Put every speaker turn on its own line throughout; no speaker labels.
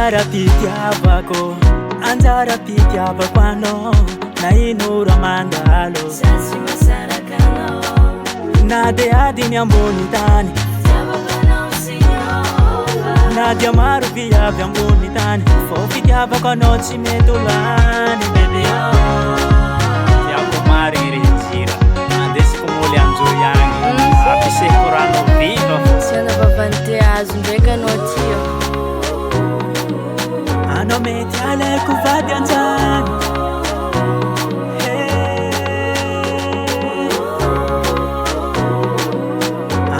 Anjara pitiavako, anjara pitiavako ano, na inura mandalo.
Sasi masarakano,
Nade adini amboni tani,
tabakano sinova.
Nadia maru viavi amboni tani, fofi tiavako no cimetulani, baby oh. Tiako mari rinjira, andesi kumuli anjoyangi, apise kurano viva.
Siana bavante azo ndreka no tio.
Ano meti ale kuvadi anjani.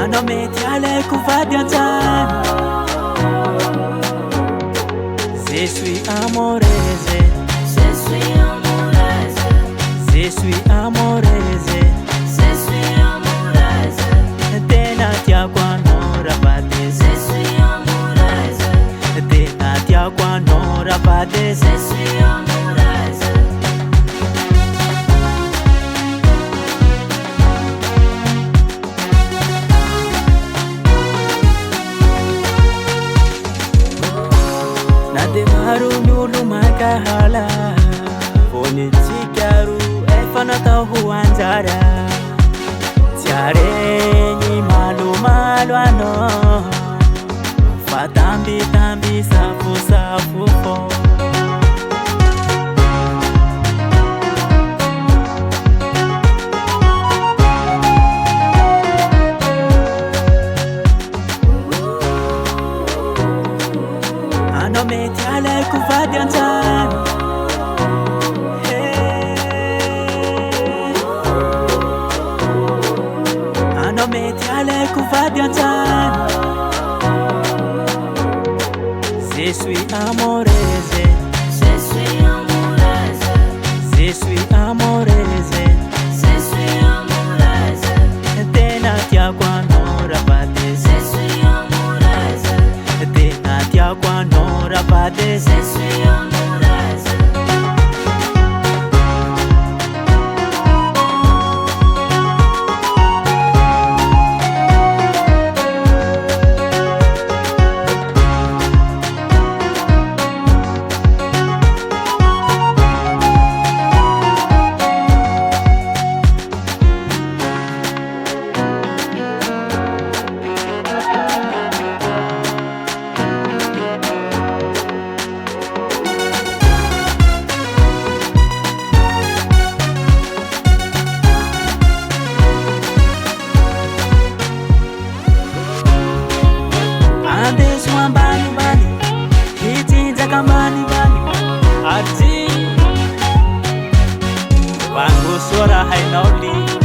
Ano meti ale kuvadi anjani. Je suis amoureuse,
Je suis amoureuse,
je suis amoureuse.
je suis amoureuse,
Tena tia kwano rabate,
je suis amoureuse,
tena tia kwano rabate.
je suis amoureuse.
Nade maru nyulu makahala, foni chikaru efana tahu anjara. Tiare ni malu malu ano, fatambi tambi safu safu fo. Ano meti ale kuvadi anjani. Ano meti ale kuvadi anjani. Je suis amoureuse,
Je suis amoureuse,
je suis amoureuse.
je suis amoureuse,
Tena tia kwano rabate,
je suis amoureuse,
tena tia kwano rabate.
je suis amoureuse.
Andesu ambani bani, hitinja kambani bani. Arjy, wangu suara hainauli.